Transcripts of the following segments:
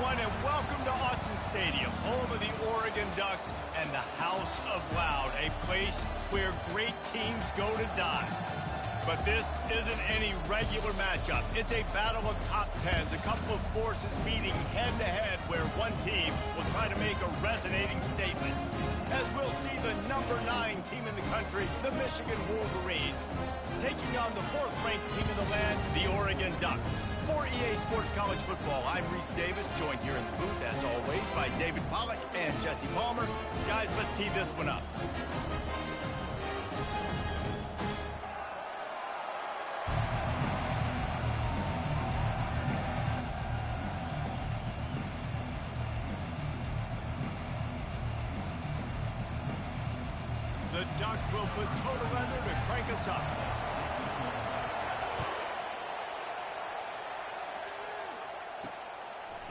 everyone, and welcome to Autzen Stadium, home of the Oregon Ducks and the House of Loud, a place where great teams go to die. But this isn't any regular matchup. It's a battle of top tens, a couple of forces meeting head-to-head where one team will try to make a resonating statement. As we'll see the number 9 team in the country, the Michigan Wolverines, taking on the 4th-ranked team in the land, the Oregon Ducks. For EA Sports College Football, I'm Reese Davis, joined here in the booth, as always, by David Pollack and Jesse Palmer. Guys, let's tee this one up. The Ducks will put total weather to crank us up.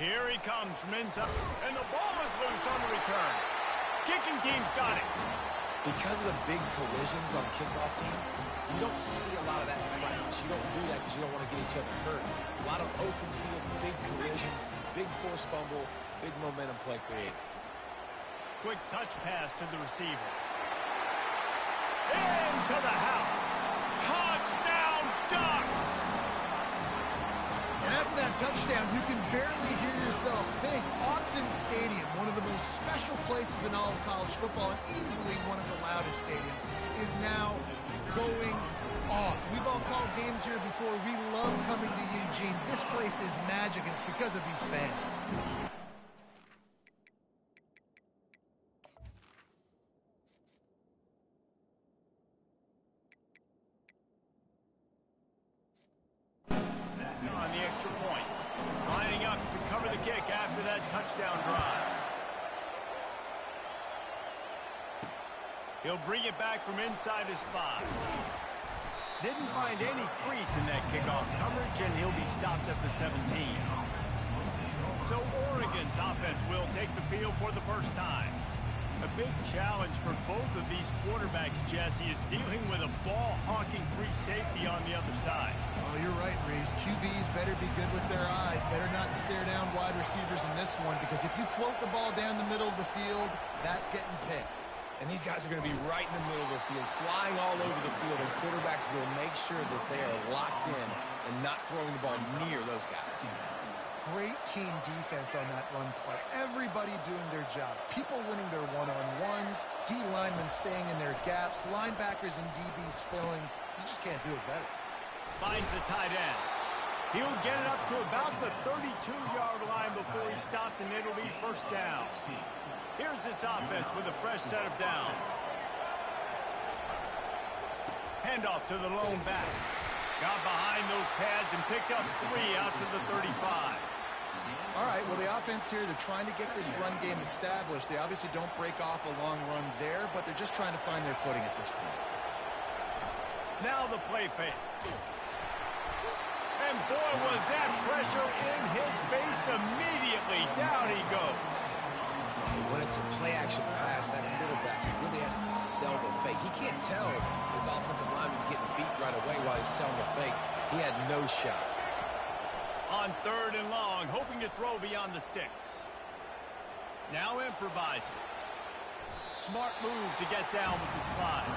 Here he comes from inside, and the ball is loose on the return. Kicking team's got it. Because of the big collisions on kickoff team, you don't see a lot of that in practice. You don't do that because you don't want to get each other hurt. A lot of open field, big collisions, big forced fumble, big momentum play created. Quick touch pass to the receiver. Into the house. Touchdown, Ducks! And after that touchdown, you can barely hear yourself think. Autzen Stadium, one of the most special places in all of college football, and easily one of the loudest stadiums, is now going off. We've all called games here before. We love coming to Eugene. This place is magic, and it's because of these fans. On the extra point. Lining up to cover the kick after that touchdown drive. He'll bring it back from inside his 5. Didn't find any crease in that kickoff coverage, and he'll be stopped at the 17. So Oregon's offense will take the field for the first time. A big challenge for both of these quarterbacks, Jesse, is dealing with a ball-hawking free safety on the other side. Oh, you're right, Reese. QBs better be good with their eyes. Better not stare down wide receivers in this one, because if you float the ball down the middle of the field, that's getting picked. And these guys are going to be right in the middle of the field, flying all over the field, and quarterbacks will make sure that they are locked in and not throwing the ball near those guys. Great team defense on that run play. Everybody doing their job. People winning their one-on-ones, D linemen staying in their gaps, linebackers and DBs filling. You just can't do it better. Finds the tight end. He'll get it up to about the 32-yard line before he's stopped, and it'll be first down. Here's this offense with a fresh set of downs. Handoff to the lone back. Got behind those pads and picked up 3 out to the 35. All right, well, the offense here, they're trying to get this run game established. They obviously don't break off a long run there, but they're just trying to find their footing at this point. Now the play fake. And boy, was that pressure in his face immediately. Down he goes. When it's a play-action pass, that quarterback, he really has to sell the fake. He can't tell his offensive lineman's getting beat right away while he's selling the fake. He had no shot. On 3rd and long, hoping to throw beyond the sticks. Now improvising. Smart move to get down with the slide.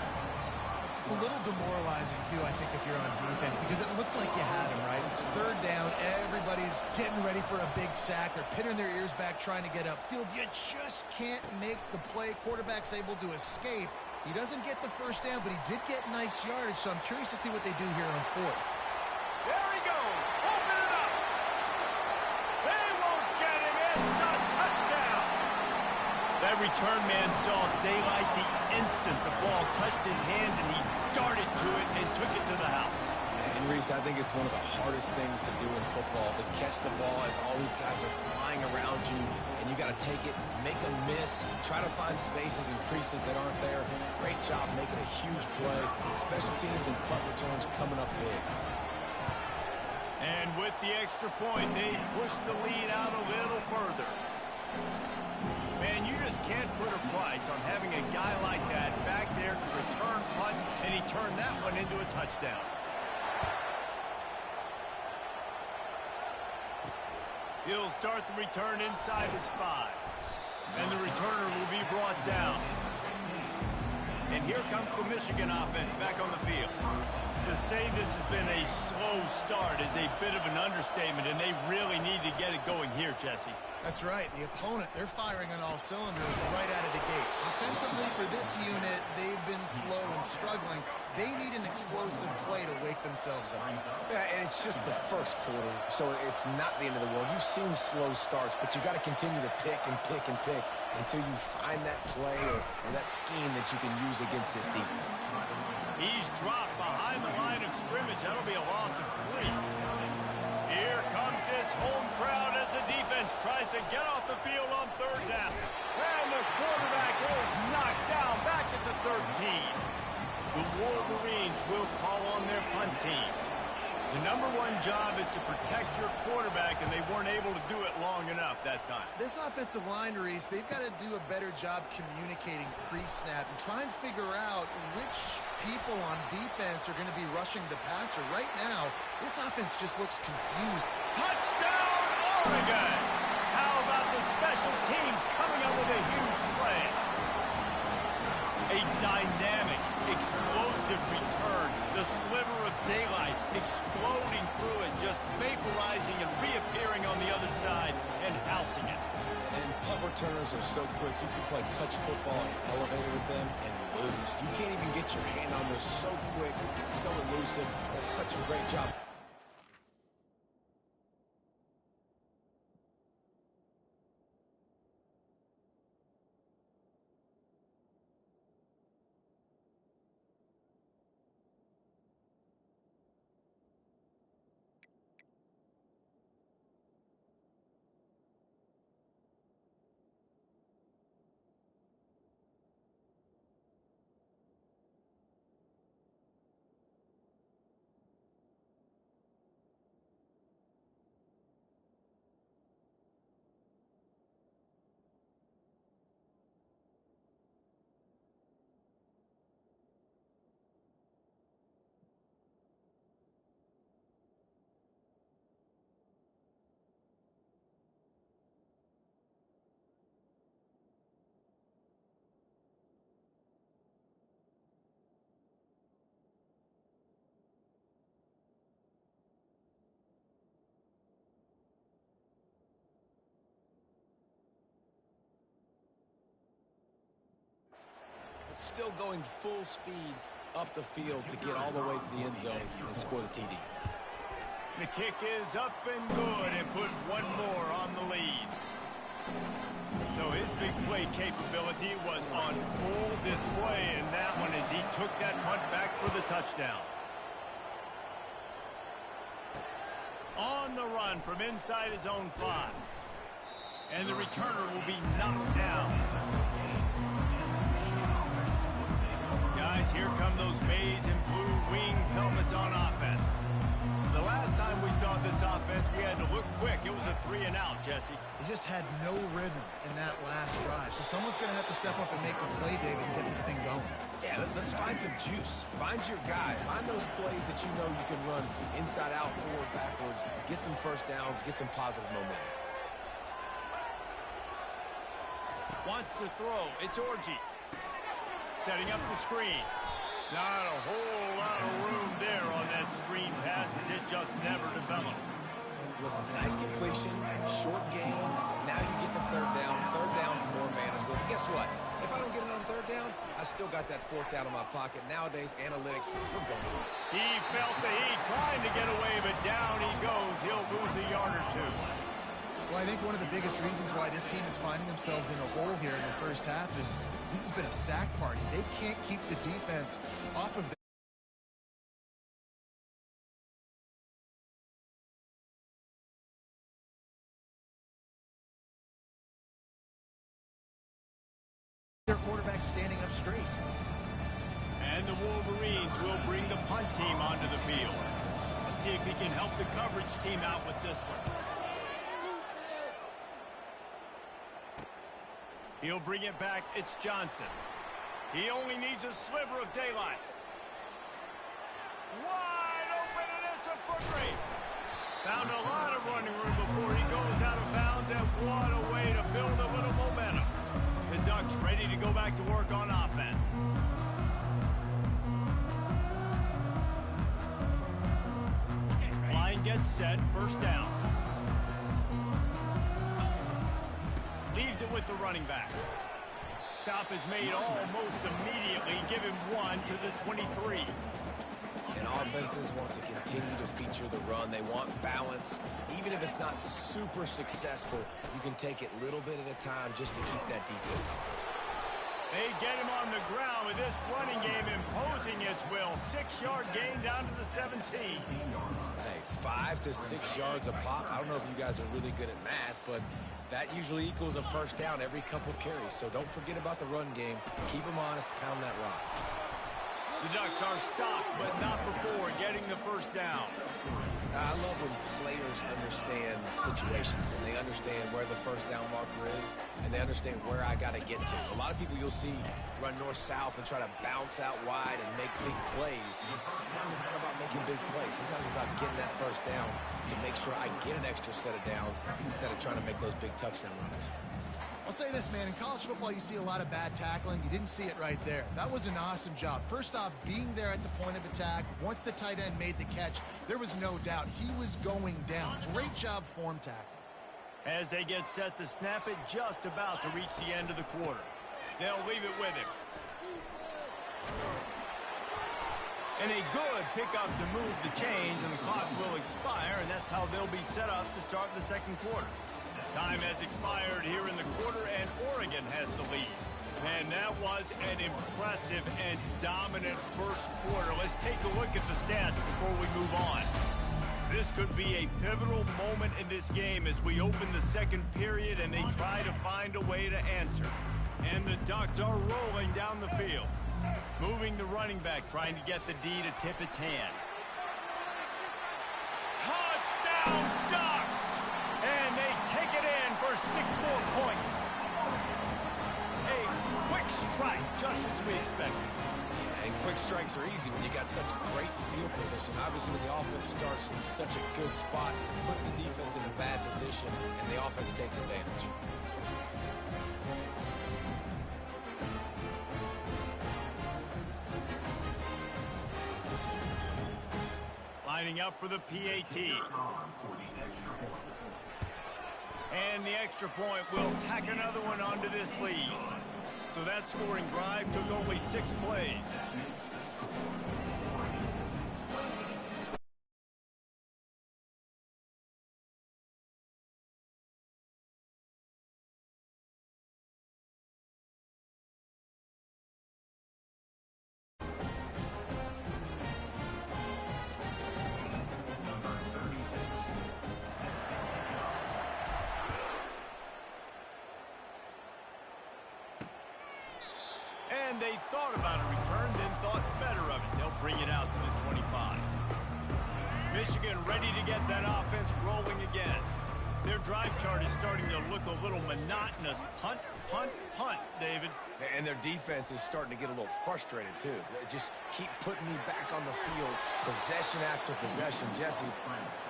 It's a little demoralizing, too, I think, if you're on defense, because it looked like you had him, right? It's 3rd down. Everybody's getting ready for a big sack. They're pinning their ears back, trying to get upfield. You just can't make the play. Quarterback's able to escape. He doesn't get the first down, but he did get nice yardage, so I'm curious to see what they do here on 4th. There he goes. Open it up. They won't get him. It's a touchdown. That return man saw daylight the instant the ball touched his hands, and he darted to it and took it to the house. And Reese, I think it's one of the hardest things to do in football, to catch the ball as all these guys are flying around you, and you got to take it, make a miss, try to find spaces and creases that aren't there. Great job making a huge play. Special teams and punt returns coming up big. And with the extra point, they push the lead out a little further. Man, you just can't put a price on having a guy like that back there to return punts, and he turned that one into a touchdown. He'll start the return inside his 5. And the returner will be brought down. And here comes the Michigan offense back on the field. To say this has been a slow start is a bit of an understatement, and they really need to get it going here, Jesse. That's right. The opponent, they're firing on all cylinders right out of the gate. Offensively for this unit, they've been slow and struggling. They need an explosive play to wake themselves up. Yeah, and it's just the first quarter, so it's not the end of the world. You've seen slow starts, but you got to continue to pick and pick and pick until you find that play or that scheme that you can use against this defense. He's dropped behind the line of scrimmage. That'll be a loss of 3. Here comes this home crowd as the defense tries to get off the field on 3rd down. And the quarterback is knocked down back at the 13. The Wolverines will call on their punt team. The number 1 job is to protect your quarterback, and they weren't able to do it long enough that time. This offensive line, Reese, they've got to do a better job communicating pre-snap and try and figure out which people on defense are going to be rushing the passer. Right now, this offense just looks confused. Touchdown, Oregon! How about the special teams coming up with a huge play? A dynamic, explosive return. The sliver of daylight exploding through it, just vaporizing and reappearing on the other side and housing it. And punt returners are so quick. You can play touch football and elevator with them and lose. You can't even get your hand on them. So quick, so elusive. That's such a great job. Still going full speed up the field to get all the way to the end zone and score the TD. The kick is up and good and put 1 more on the lead. So his big play capability was on full display in that one as he took that punt back for the touchdown. On the run from inside his own 5. And the returner will be knocked down. Guys, here come those maize and blue winged helmets on offense. The last time we saw this offense, we had to look quick. It was a 3 and out, Jesse. They just had no rhythm in that last drive. So someone's going to have to step up and make a play, David, and get this thing going. Yeah, let's find some juice. Find your guy. Find those plays that you know you can run inside out, forward, backwards. Get some first downs. Get some positive momentum. Wants to throw. It's Orji. Setting up the screen. Not a whole lot of room there on that screen pass as it just never developed. Listen, nice completion, short gain. Now you get to 3rd down. 3rd down's more manageable. But guess what? If I don't get it on 3rd down, I still got that 4th down in my pocket. Nowadays, analytics, we're going. He felt the heat trying to get away, but down he goes. He'll lose a yard or 2. Well, I think one of the biggest reasons why this team is finding themselves in a hole here in the first half is this has been a sack party. They can't keep the defense off of their quarterback standing up straight. And the Wolverines will bring the punt team onto the field. Let's see if he can help the coverage team out with this one. He'll bring it back. It's Johnson. He only needs a sliver of daylight. Wide open, and it's a foot race. Found a lot of running room before he goes out of bounds, and what a way to build a little momentum. The Ducks ready to go back to work on offense. Line gets set, first down. Leaves it with the running back. Stop is made almost immediately. Give him 1 to the 23. And offenses want to continue to feature the run. They want balance. Even if it's not super successful, you can take it little bit at a time just to keep that defense honest. They get him on the ground with this running game imposing its will. 6-yard gain down to the 17. Hey, 5 to 6 yards a pop. I don't know if you guys are really good at math, but that usually equals a first down every couple carries. So don't forget about the run game. Keep them honest. Pound that rock. The Ducks are stopped, but not before getting the first down. I love when players understand situations and they understand where the first down marker is and they understand where I got to get to. A lot of people you'll see run north-south and try to bounce out wide and make big plays. Sometimes it's not about making big plays. Sometimes it's about getting that first down to make sure I get an extra set of downs instead of trying to make those big touchdown runs. I'll say this, man. In college football, you see a lot of bad tackling. You didn't see it right there. That was an awesome job. First off, being there at the point of attack. Once the tight end made the catch, there was no doubt he was going down. Great job form tackle. As they get set to snap it, just about to reach the end of the quarter. They'll leave it with him. And a good pickup to move the chains, and the clock will expire, and that's how they'll be set up to start the second quarter. Time has expired here in the quarter, and Oregon has the lead. And that was an impressive and dominant first quarter. Let's take a look at the stats before we move on. This could be a pivotal moment in this game as we open the second period and they try to find a way to answer. And the Ducks are rolling down the field. Moving the running back, trying to get the D to tip its hand. Touchdown, Ducks! And they take it in for 6 more points. A quick strike, just as we expected. And quick strikes are easy when you got such great field position. Obviously, when the offense starts in such a good spot, puts the defense in a bad position, and the offense takes advantage. Lining up for the PAT. And the extra point will tack another one onto this lead. So that scoring drive took only 6 plays. And they thought about a return, then thought better of it. They'll bring it out to the 25. Michigan ready to get that offense rolling again. Their drive chart is starting to look a little monotonous. Punt, punt, punt, David. And their defense is starting to get a little frustrated, too. They just keep putting me back on the field, possession after possession. Jesse,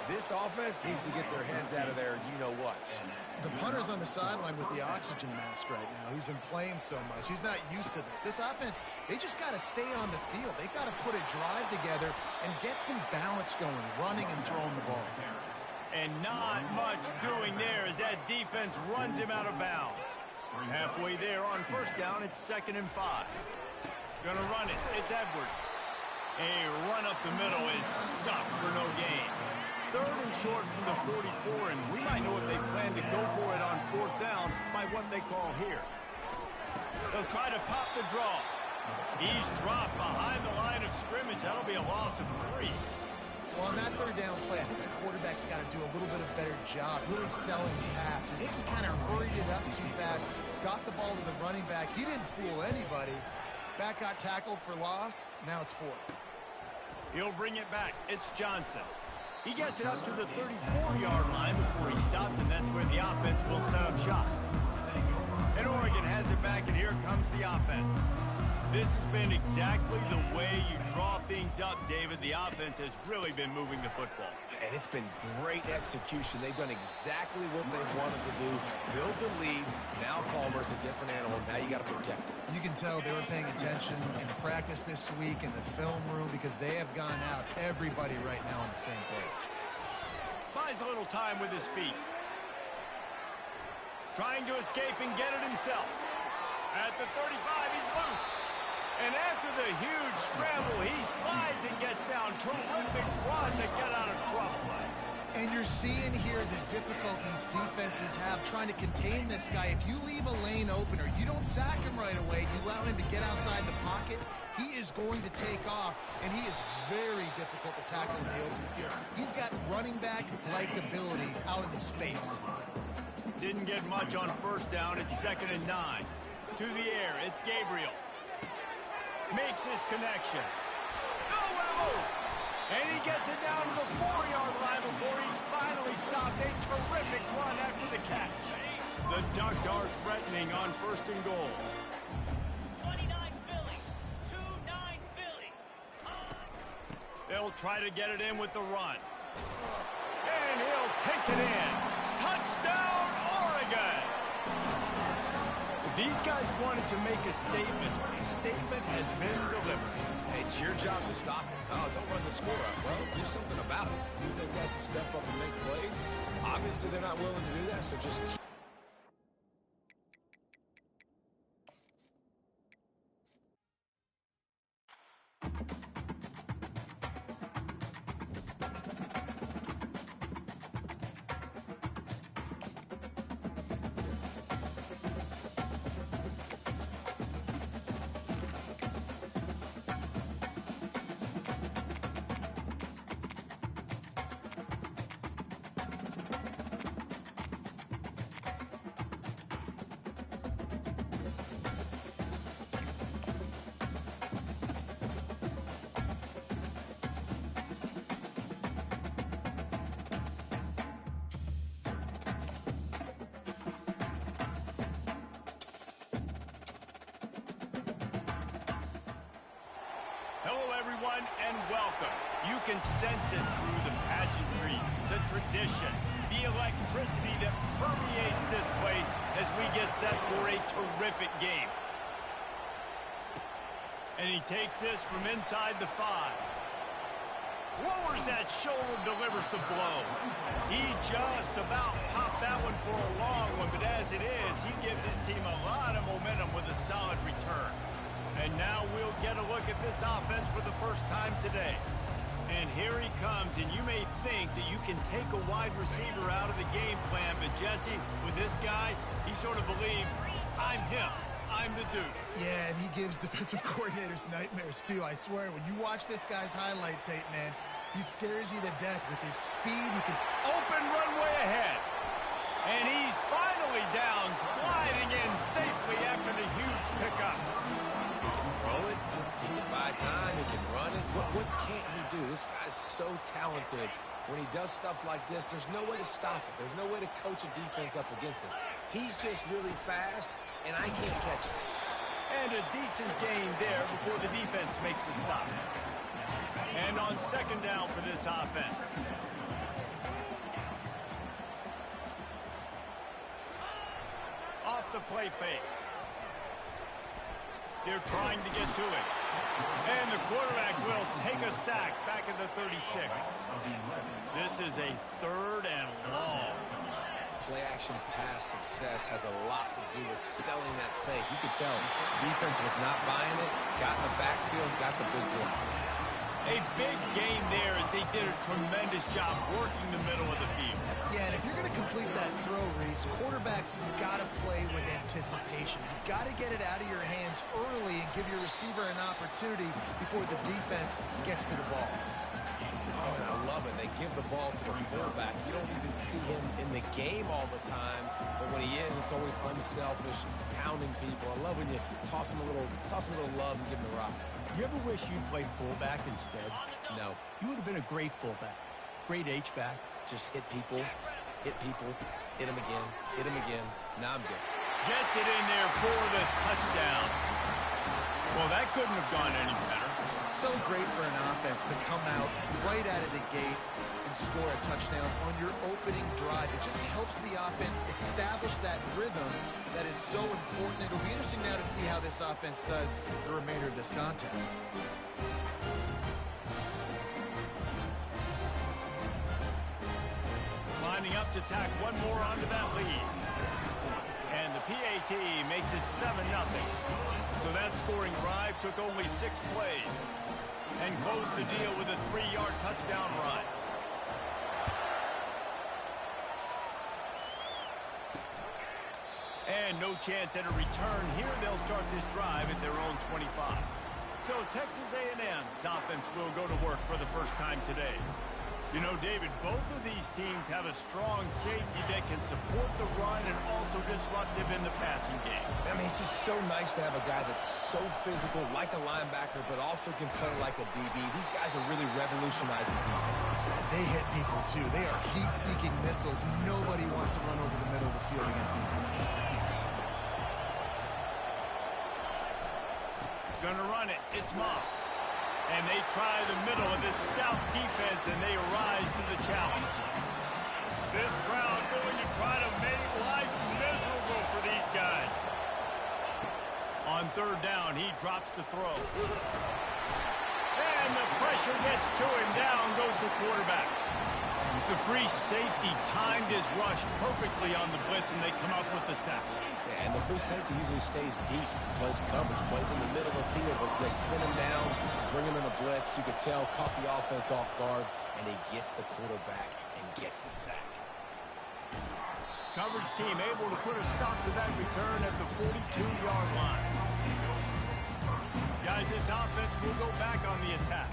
this offense needs to get their heads out of there, you-know-what. The punter's on the sideline with the oxygen mask right now. He's been playing so much. He's not used to this. This offense, they just got to stay on the field. They've got to put a drive together and get some balance going, running and throwing the ball. And not much doing there as that defense runs him out of bounds. Halfway there on first down, it's 2nd and 5. Gonna run it. It's Edwards. A run up the middle is stuffed for no gain. 3rd and short from the 44, and we might know if they plan to go for it on 4th down by what they call here. They'll try to pop the draw. He's dropped behind the line of scrimmage. That'll be a loss of 3. Well, on that 3rd down play, I think the quarterback's got to do a little bit of a better job really selling the pass. I think he kind of hurried it up too fast, got the ball to the running back. He didn't fool anybody. Back got tackled for loss. Now it's 4th. He'll bring it back. It's Johnson. He gets it up to the 34-yard line before he stopped, and that's where the offense will set up shop. And Oregon has it back, and here comes the offense. This has been exactly the way you draw things up, David. The offense has really been moving the football. And it's been great execution. They've done exactly what they wanted to do. Build the lead. Now Palmer's a different animal. Now you got to protect it. You can tell they were paying attention in practice this week in the film room because they have gone out, everybody right now on the same page. Buys a little time with his feet. Trying to escape and get it himself. At the 35, he's loose. And after the huge scramble, he slides and gets down. Terrific run to get out of trouble. And you're seeing here the difficulties defenses have trying to contain this guy. If you leave a lane open or you don't sack him right away, you allow him to get outside the pocket, he is going to take off, and he is very difficult to tackle in the open field. He's got running back-like ability out in space. Didn't get much on first down. It's 2nd and 9. To the air, it's Gabriel. Makes his connection. Oh, and he gets it down to the 4-yard line before he's finally stopped. A terrific run after the catch. The Ducks are threatening on 1st and goal. 29 Philly. 2-9 Philly. They'll try to get it in with the run. And he'll take it in. Touchdown, Oregon! These guys wanted to make a statement. The statement has been delivered. It's your job to stop it. Oh, don't run the score up. Well, do something about it. Defense has to step up and make plays. Obviously, they're not willing to do that, so just keep. Hello, everyone, and welcome. You can sense it through the pageantry, the tradition, the electricity that permeates this place as we get set for a terrific game. And he takes this from inside the 5. Lowers that shoulder, delivers the blow. He just about popped that one for a long one, but as it is, he gives his team a lot of momentum with a solid return. And now we'll get a look at this offense for the first time today. And here he comes, and you may think that you can take a wide receiver out of the game plan, but Jesse, with this guy, he sort of believes, I'm him. I'm the dude. Yeah, and he gives defensive coordinators nightmares, too. I swear, when you watch this guy's highlight tape, man, he scares you to death with his speed. He can open runway ahead. And he's finally down, sliding in safely after the huge pickup. Throw it, he can buy time, he can run it. What can't he do? This guy's so talented. When he does stuff like this, there's no way to stop it. There's no way to coach a defense up against this. He's just really fast, and I can't catch him. And a decent gain there before the defense makes the stop. And on 2nd down for this offense. Off the play fake. They're trying to get to it. And the quarterback will take a sack back at the 36. This is a 3rd and long. Play-action pass success has a lot to do with selling that fake. You could tell defense was not buying it, got in the backfield, got the big block. A big gain there as they did a tremendous job working the middle of the field. Yeah, and if you're going to complete that throw, Reese, quarterbacks have got to play with anticipation. You've got to get it out of your hands early and give your receiver an opportunity before the defense gets to the ball. Oh, and I love it. They give the ball to the fullback. You don't even see him in the game all the time, but when he is, it's always unselfish, pounding people. I love when you toss him a little love and give him the rock. You ever wish you'd played fullback instead? No. You would have been a great fullback. Great H-back. Just hit people, hit them again. Now I'm good. Gets it in there for the touchdown. Well, that couldn't have gone any better. It's so great for an offense to come out right out of the gate and score a touchdown on your opening drive. It just helps the offense establish that rhythm that is so important. It'll be interesting now to see how this offense does the remainder of this contest. Lining up to tack one more onto that lead. And the PAT makes it 7-0. So that scoring drive took only 6 plays and closed the deal with a 3-yard touchdown run. And no chance at a return here. They'll start this drive at their own 25. So Texas A&M's offense will go to work for the first time today. You know, David, both of these teams have a strong safety that can support the run and also disruptive in the passing game. I mean, it's just so nice to have a guy that's so physical, like a linebacker, but also can play like a DB. These guys are really revolutionizing defenses. They hit people, too. They are heat-seeking missiles. Nobody wants to run over the middle of the field against these guys. Gonna run it. It's Moss. And they try the middle of this stout defense, and they rise to the challenge. This crowd going to try to make life miserable for these guys. On third down, he drops the throw. And the pressure gets to him. Down goes the quarterback. The free safety timed his rush perfectly on the blitz, and they come up with the sack. Yeah, and the free safety usually stays deep, plays coverage, plays in the middle of the field, but they spin him down, bring him in a blitz. You could tell, caught the offense off guard, and he gets the quarterback and gets the sack. Coverage team able to put a stop to that return at the 42-yard line. Guys, this offense will go back on the attack.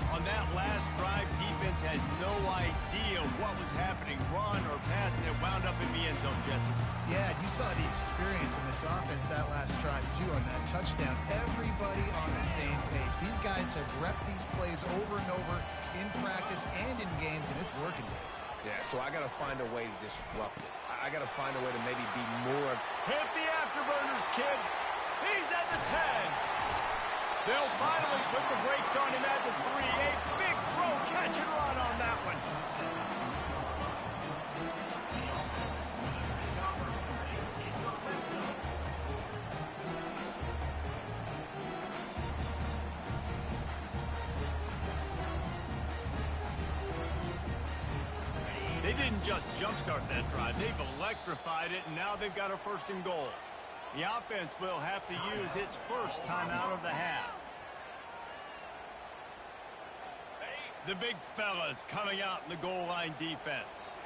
On that last drive, defense had no idea what was happening, run or pass, and it wound up in the end zone, Jesse. Yeah, you saw the experience in this offense that last drive, too, on that touchdown. Everybody on the same page. These guys have repped these plays over and over in practice and in games, and it's working. Yeah, so I got to find a way to disrupt it. I got to find a way to maybe be more... Hit the afterburners, kid. He's at the 10. They'll finally put the brakes on him at the 3. A big throw, catch and run on that one. They didn't just jumpstart that drive. They've electrified it, and now they've got a 1st and goal. The offense will have to use its first timeout of the half. The big fellas coming out in the goal line defense.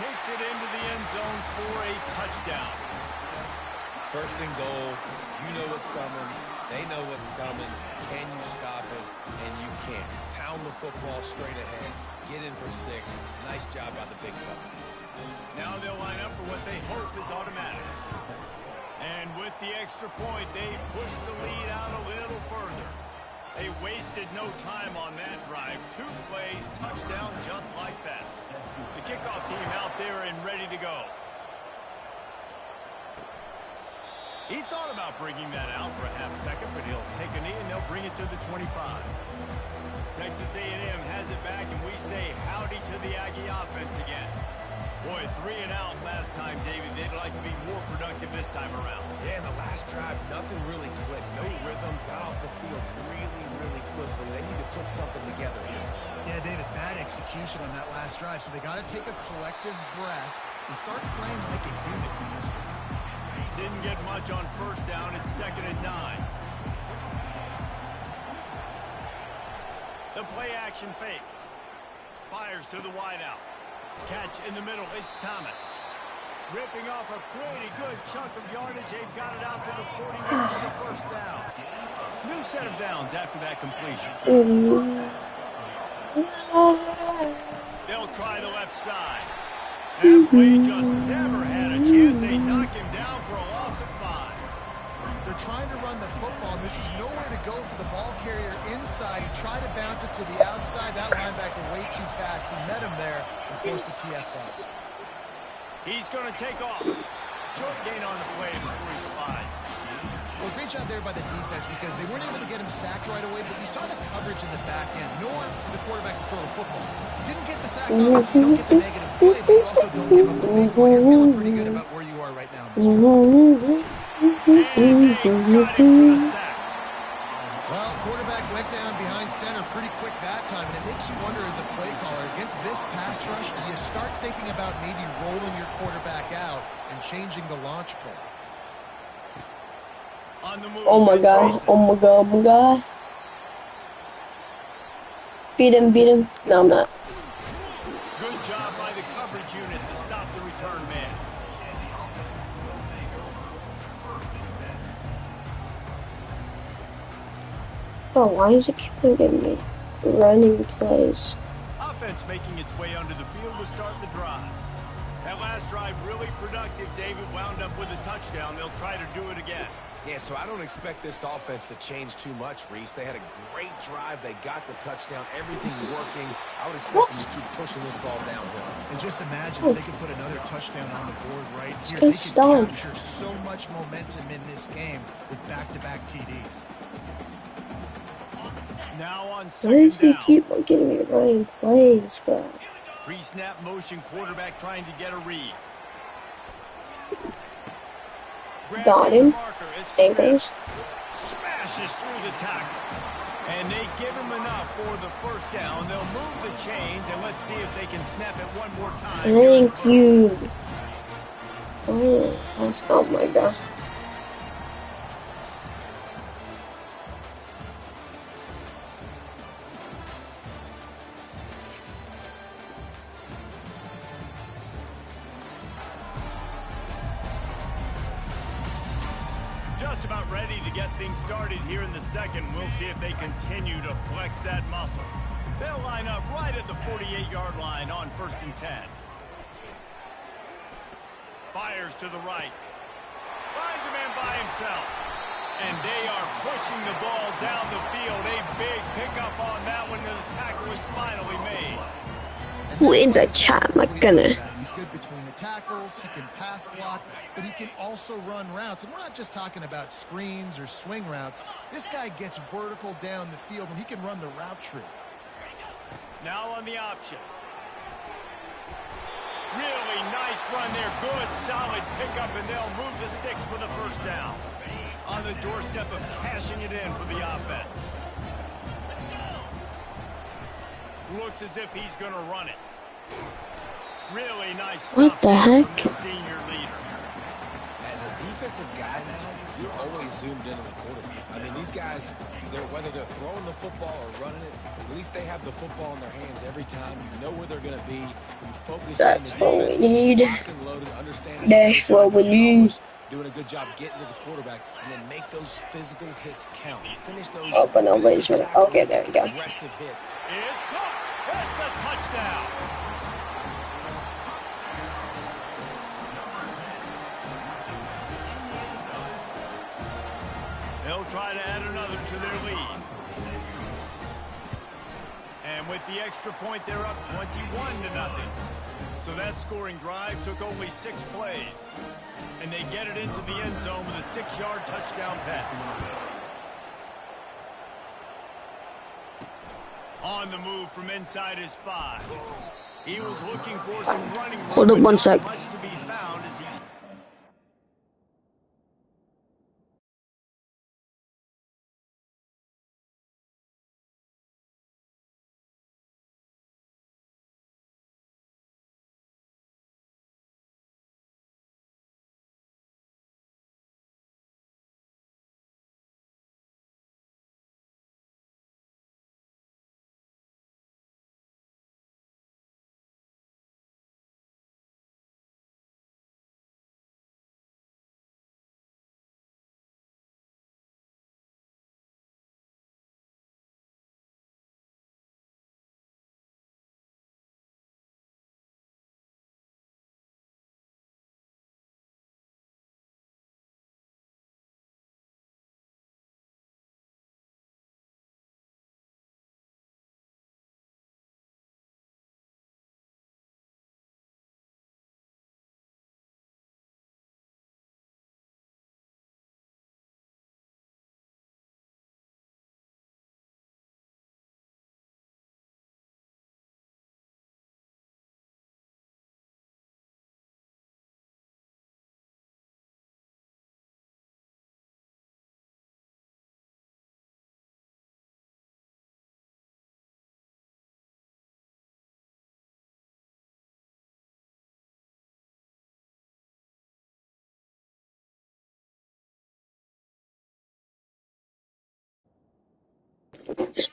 Takes it into the end zone for a touchdown. 1st and goal. You know what's coming. They know what's coming. Can you stop it? And you can't. Pound the football straight ahead. Get in for 6. Nice job by the big fella. Now they'll line up for what they hope is automatic. And with the extra point, they push the lead out a little further. They wasted no time on that drive. 2 plays, touchdown just like that. The kickoff team out there and ready to go. He thought about bringing that out for a half second, but he'll take a knee and they'll bring it to the 25. Texas A&M has it back, and we say howdy to the Aggie offense again. Boy, 3 and out last time, David. They'd like to be more productive this time around. Yeah, in the last drive, nothing really clicked. No rhythm. Got off the field really, really quickly. They need to put something together here. Yeah, David, bad execution on that last drive, so they got to take a collective breath and start playing like a unit in this one. Didn't get much on 1st down. It's 2nd and 9. The play action fake. Fires to the wideout. Catch in the middle, it's Thomas. Ripping off a pretty good chunk of yardage. They've got it out to the 40 for the 1st down. New set of downs after that completion. They'll try the left side. That play just never had a chance. They knock him down for a loss of 5. They're trying to run the football, and there's just nowhere to go for the ball carrier inside. He tried to bounce it to the outside. That linebacker way too fast. He met him there and forced the TFL. He's going to take off. Short gain on the play before he slides. Well, great job there by the defense because they weren't able to get him sacked right away, but you saw the coverage in the back end. No one the quarterback to throw the football. Didn't get the sack, obviously, you don't get the negative play, but you also don't give up the big one. You're feeling pretty good about where you are right now in this game. And they got him for the sack. Well, quarterback went down behind center pretty quick that time, and it makes you wonder as a play caller, against this pass rush, do you start thinking about maybe rolling your quarterback out and changing the launch play? On the move. Oh my god, oh my god, oh my god. Beat him, beat him. No, I'm not. Good job by the coverage unit to stop the return man. Oh, why is it keep on giving me running plays? Offense making its way under the field to start the drive. That last drive really productive. David wound up with a touchdown. They'll try to do it again. Yeah, so I don't expect this offense to change too much, Reese. They had a great drive. They got the touchdown. Everything working. I would expect them to keep pushing this ball downhill. And just imagine if they could put another touchdown on the board right here. Good They stuff. could capture so much momentum in this game with back-to-back TDs. Now on Why does second he down. keep on getting me running plays, bro? Pre-snap motion quarterback trying to get a read. Got him. Marker. It's Anchors. Smith. Smashes through the tackle. And they give him enough for the first down. They'll move the chains, and let's see if they can snap it one more time. Thank you. Oh my god. Just about ready to get things started here in the second. We'll see if they continue to flex that muscle. They'll line up right at the 48-yard line on 1st and 10. Fires to the right. Finds a man by himself. And they are pushing the ball down the field. A big pickup on that one, and the tackle is finally made. Who in the chat? My goodness. He's good between the tackles. He can pass block, but he can also run routes. And we're not just talking about screens or swing routes. This guy gets vertical down the field, and he can run the route tree. Now on the option. Really nice run there. Good, solid pickup, and they'll move the sticks for the first down. On the doorstep of cashing it in for the offense. Looks as if he's going to run it. Really nice stuff What the heck? from the senior leader. As a defensive guy now, you're always zoomed into the quarterback. I mean, these guys, whether they're throwing the football or running it, at least they have the football in their hands every time. You know where they're going to be. You focus That's on the what we defense, need. locked and loaded, understanding That's what we need. doing a good job getting to the quarterback, and then make those physical hits count. Finish those. Oh, but nobody's physical running. tackles Okay, with there we go. aggressive hit. It's caught. It's a touchdown. They'll try to add another to their lead. And with the extra point, they're up 21-0. So that scoring drive took only 6 plays. And they get it into the end zone with a 6-yard touchdown pass. On the move from inside his 5. He was looking for some running room. Hold up but one not sec. much to be found as he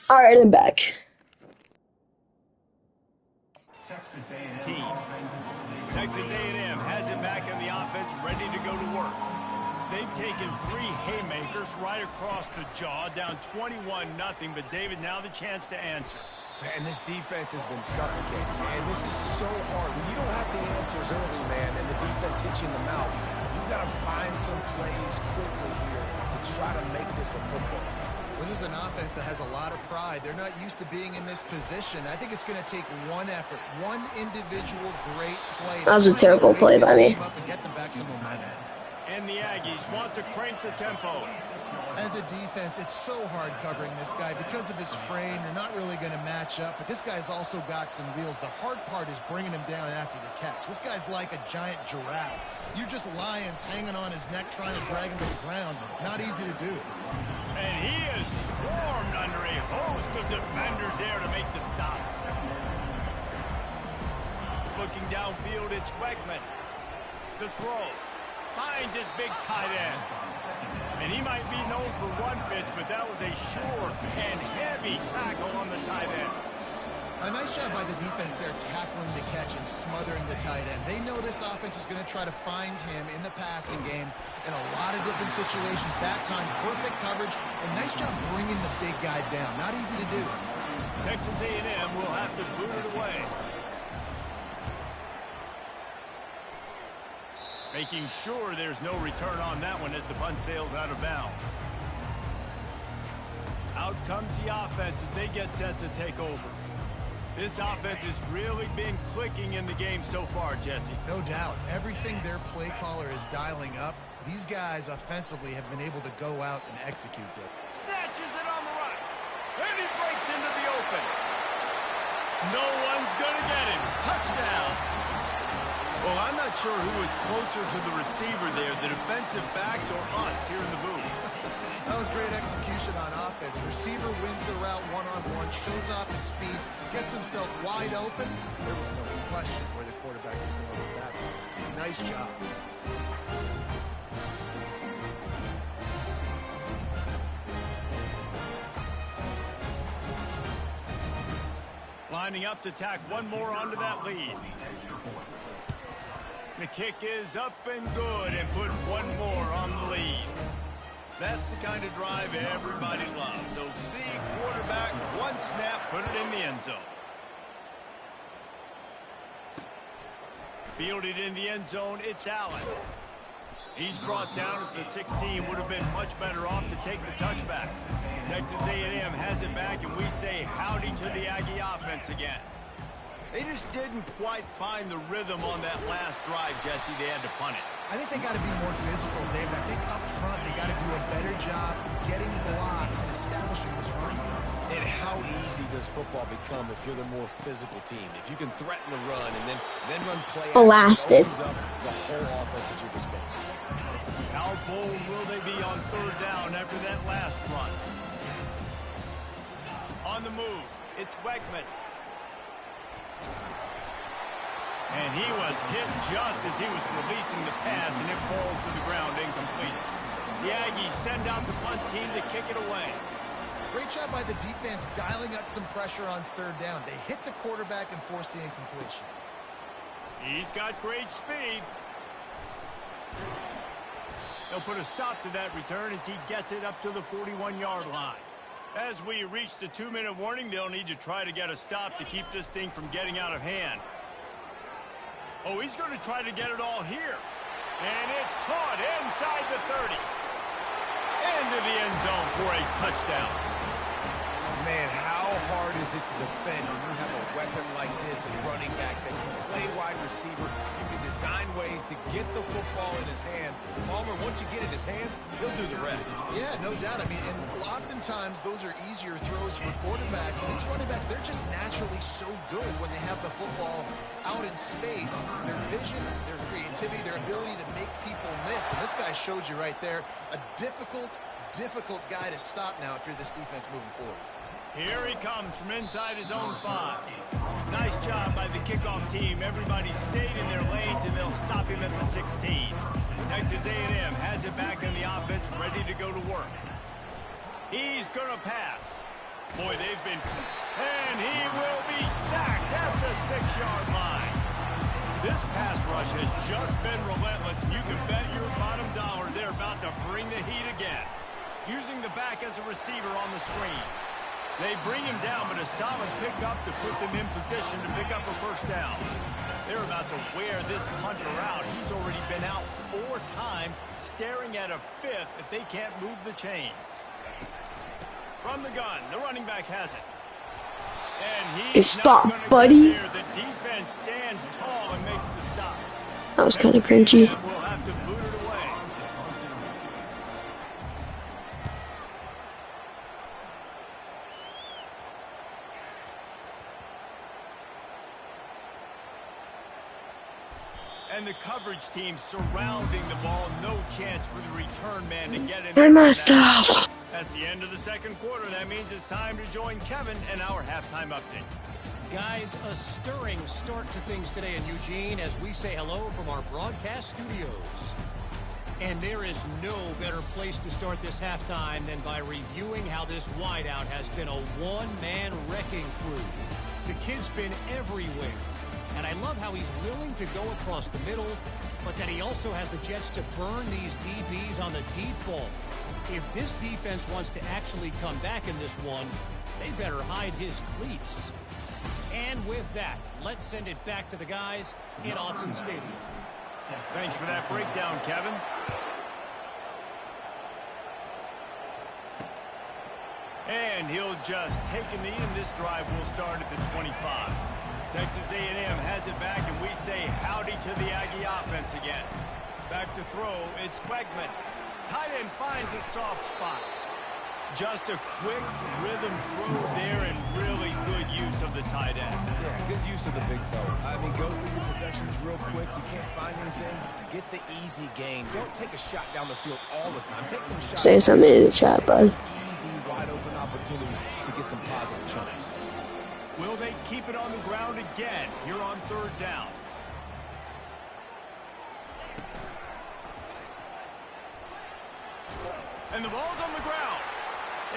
Alright, I'm back. Team. Texas A&M has it back in the offense, ready to go to work. They've taken 3 haymakers right across the jaw, down 21-0, but David, now the chance to answer. And this defense has been suffocating, man. This is so hard. When you don't have the answers early, man, and the defense hits you in the mouth, you've got to find some plays quickly here to try to make this a football game. This is an offense that has a lot of pride. They're not used to being in this position. I think it's going to take one effort, one individual great play. That was a terrible play by me. And get them back some momentum. And the Aggies want to crank the tempo. As a defense, it's so hard covering this guy. Because of his frame, you're not really going to match up. But this guy's also got some wheels. The hard part is bringing him down after the catch. This guy's like a giant giraffe. You're just lions hanging on his neck trying to drag him to the ground. Not easy to do. And he is swarmed under a host of defenders there to make the stop. Looking downfield, it's Weigman. The throw. Finds his big tight end. And he might be known for run fits, but that was a sure and heavy tackle on the tight end. A nice job by the defense there tackling the catch and smothering the tight end. They know this offense is going to try to find him in the passing game in a lot of different situations. That time, perfect coverage, and nice job bringing the big guy down. Not easy to do. Texas A&M will have to boot it away. Making sure there's no return on that one as the punt sails out of bounds. Out comes the offense as they get set to take over. This offense has really been clicking in the game so far, Jesse. No doubt. Everything their play caller is dialing up, these guys offensively have been able to go out and execute it. Snatches it on the run. And he breaks into the open. No one's going to get him. Touchdown. Well, I'm not sure who was closer to the receiver there, the defensive backs or us here in the booth. That was great execution on offense. Receiver wins the route one-on-one, shows off his speed, gets himself wide open. There was no question where the quarterback was going with that. Nice job. Lining up to tack one more onto that lead. The kick is up and good and put one more on the lead. That's the kind of drive everybody loves. So see quarterback, one snap, put it in the end zone. Fielded in the end zone, it's Allen. He's brought down at the 16, would have been much better off to take the touchback. Texas A&M has it back, and we say howdy to the Aggie offense again. They just didn't quite find the rhythm on that last drive, Jesse. They had to punt it. I think they got to be more physical, David. I think up front they got to do a better job getting blocks and establishing this running game. And how easy does football become if you're the more physical team? If you can threaten the run and then run play action, Blasted. opens up the whole offense at your disposal. How bold will they be on third down after that last run? On the move, it's Weigman. And he was hit just as he was releasing the pass, and it falls to the ground incomplete. The Aggies send out the punt team to kick it away. Great job by the defense dialing up some pressure on third down. They hit the quarterback and forced the incompletion. He's got great speed. They'll put a stop to that return as he gets it up to the 41-yard line. As we reach the 2-minute warning, they'll need to try to get a stop to keep this thing from getting out of hand. Oh, he's going to try to get it all here. And it's caught inside the 30. Into the end zone for a touchdown. Man, how hard is it to defend when you have a weapon like this, a running back that can play wide receiver? You can design ways to get the football in his hand. Palmer, once you get it in his hands, he'll do the rest. Yeah, no doubt. I mean, and oftentimes those are easier throws for quarterbacks. And these running backs, they're just naturally so good when they have the football out in space. Their vision, their creativity, their ability to make people miss. And this guy showed you right there, a difficult guy to stop now if you're this defense moving forward. Here he comes from inside his own 5. Nice job by the kickoff team. Everybody stayed in their lanes, and they'll stop him at the 16. Texas A&M has it back in the offense, ready to go to work. He's going to pass. Boy, they've been... And he will be sacked at the 6-yard line. This pass rush has just been relentless. You can bet your bottom dollar they're about to bring the heat again. Using the back as a receiver on the screen. They bring him down, but a solid pickup to put them in position to pick up a first down. They're about to wear this punter out. He's already been out 4 times, staring at a 5th if they can't move the chains. From the gun, the running back has it. And he's Stop, not buddy. get there. The defense stands tall and makes the stop. That was kind of cringy. We'll have to boot it away. And the coverage team surrounding the ball. No chance for the return man to get in there. I messed up. That's the end of the second quarter. That means it's time to join Kevin and our halftime update. Guys, a stirring start to things today in Eugene as we say hello from our broadcast studios. And there is no better place to start this halftime than by reviewing how this wideout has been a one-man wrecking crew. The kid's been everywhere. And I love how he's willing to go across the middle, but that he also has the jets to burn these DBs on the deep ball. If this defense wants to actually come back in this one, they better hide his cleats. And with that, let's send it back to the guys in Autzen Stadium. Thanks for that breakdown, Kevin. And he'll just take a knee, and this drive will start at the 25. Texas A&M has it back, and we say howdy to the Aggie offense again. Back to throw, it's Quegman. Tight end finds a soft spot. Just a quick rhythm throw there and really good use of the tight end. Yeah, good use of the big fella. I mean, go through your progressions real quick. You can't find anything. Get the easy gain. Don't take a shot down the field all the time. Take those shots. Say something in the chat, bud. Easy, wide open opportunities to get some positive chunks. Will they keep it on the ground again here on 3rd down? And the ball's on the ground.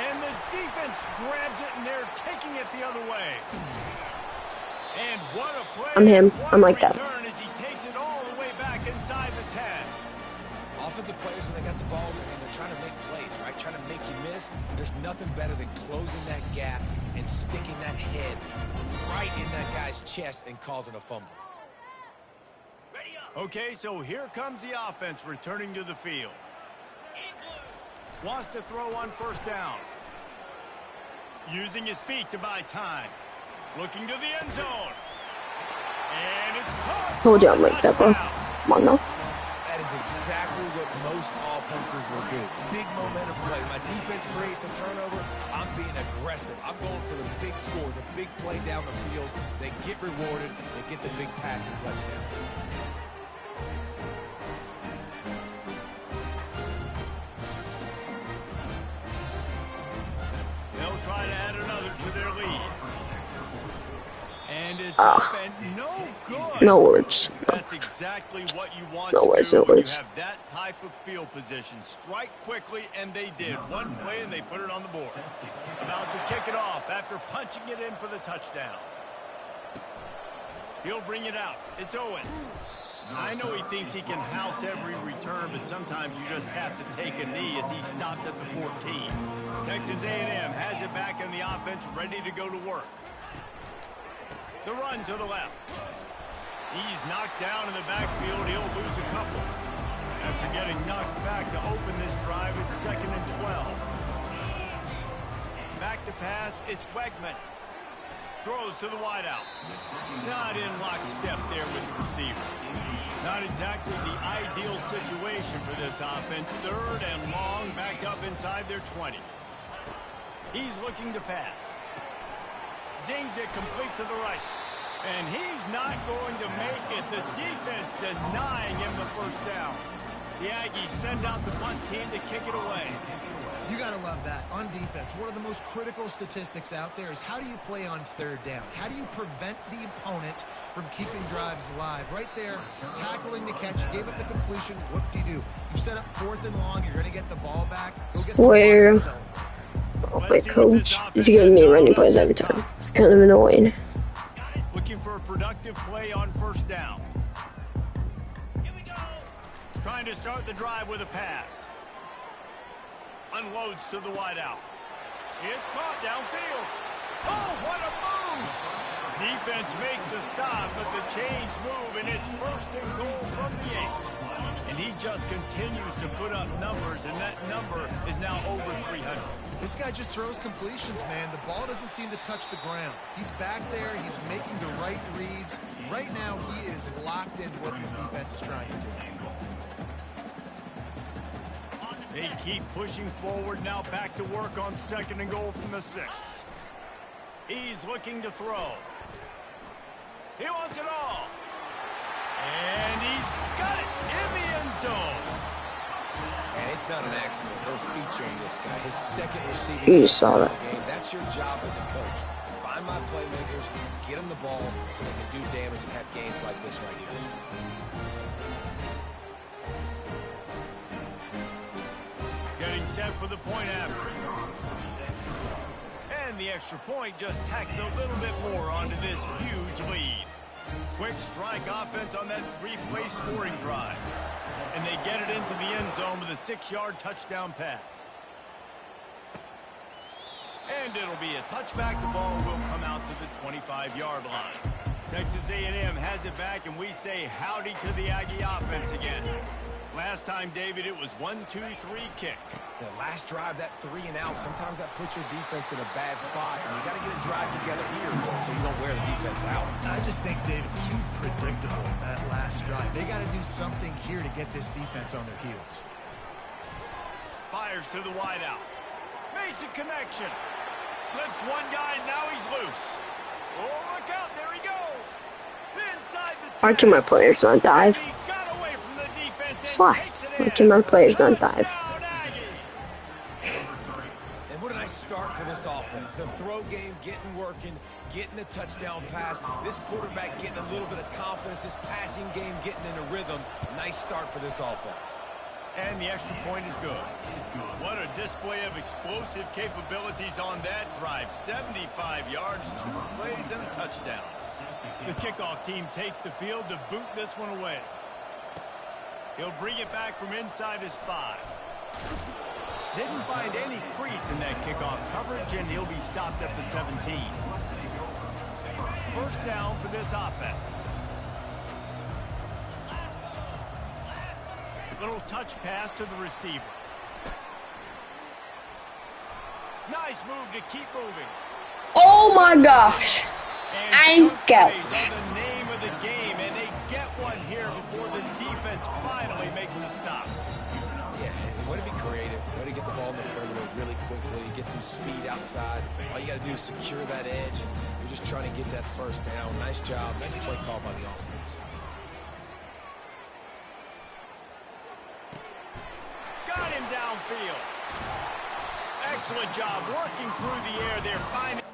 And the defense grabs it, and they're taking it the other way. And what a play. I'm him. What I'm a like that. return as he takes it all the way back inside the 10. Offensive players, when they got the ball in their hand, they're trying to make plays, right? Trying to make you miss. There's nothing better than closing that gap and sticking that head right in that guy's chest and causing a fumble. Okay, so here comes the offense returning to the field. Wants to throw on 1st down. Using his feet to buy time. Looking to the end zone. And it's caught. Told you I'm like that, bro. Come on now. That is exactly what most offenses will do. Big momentum play. My defense creates a turnover. I'm being aggressive. I'm going for the big score, the big play down the field. They get rewarded. They get the big passing touchdown. They'll try to add another to their lead. And it's up and no good. No words. That's exactly what you want No to words, do no when you words. have that type of field position. Strike quickly, and they did. One play, and they put it on the board. About to kick it off after punching it in for the touchdown. He'll bring it out. It's Owens. I know he thinks he can house every return, but sometimes you just have to take a knee as he stopped at the 14. Texas A&M has it back in the offense, ready to go to work. The run to the left. He's knocked down in the backfield. He'll lose a couple. After getting knocked back to open this drive, it's 2nd and 12. Back to pass, it's Wegman. Throws to the wideout. Not in lockstep there with the receiver. Not exactly the ideal situation for this offense. 3rd and long, back up inside their 20. He's looking to pass. Zings it complete to the right. And he's not going to make it. The defense denying him the 1st down. The Aggies send out the punt team to kick it away. You got to love that. On defense, one of the most critical statistics out there is how do you play on 3rd down? How do you prevent the opponent from keeping drives alive? Right there, tackling the catch. You gave up the completion. What do? You set up 4th and long. You're going to get the ball back. Go get Swear. some My coach is giving me running plays every time. It's kind of annoying. Looking for a productive play on first down. Here we go. Trying to start the drive with a pass. Unloads to the wideout. It's caught downfield. Oh, what a move! Defense makes a stop, but the chains move, and it's first and goal from the 8. And he just continues to put up numbers, and that number is now over 300. This guy just throws completions, man. The ball doesn't seem to touch the ground. He's back there. He's making the right reads. Right now, he is locked into what this defense is trying to do. They keep pushing forward, now back to work on second and goal from the 6. He's looking to throw. He wants it all. And he's got it in the end zone. And it's not an accident. They're featuring this guy. His second receiving You just saw that. game. That's your job as a coach. Find my playmakers, get them the ball so they can do damage and have games like this right here. Getting set for the point after. And the extra point just tacks a little bit more onto this huge lead. Quick strike offense on that replay scoring drive. And they get it into the end zone with a 6-yard touchdown pass. And it'll be a touchback. The ball will come out to the 25-yard line. Texas A&M has it back, and we say howdy to the Aggie offense again. Last time, David, it was 1-2-3 kick. The last drive, that 3 and out, sometimes that puts your defense in a bad spot, and you got to get a drive together here so you don't wear the defense out. I just think, David, too predictable, that last drive. They got to do something here to get this defense on their heels. Fires to the wideout. Makes a connection. Slips one guy, now he's loose. Oh, look out, there he goes. Inside the Why can my players not dive? He got away from the defense and Slide. takes it Why in. can my players not dive? Touchdown, Aggie. And what a nice start for this offense. The throw game getting working, getting the touchdown pass. This quarterback getting a little bit of confidence. This passing game getting in a rhythm. Nice start for this offense. And the extra point is good. What a display of explosive capabilities on that drive. 75 yards, 2 plays, and a touchdown. The kickoff team takes the field to boot this one away. He'll bring it back from inside his 5. Didn't find any crease in that kickoff coverage, and he'll be stopped at the 17. First down for this offense. Little touch pass to the receiver. Nice move to keep moving. Oh my gosh. And I chunk get plays are the name of the game, and they get one here before the defense finally makes the stop. Yeah, way to be creative. Way to get the ball in the perimeter really quickly. Get some speed outside. All you got to do is secure that edge, and you're just trying to get that first down. Nice job. Nice play call by the offense. Got him downfield. Excellent job working through the air there. Finding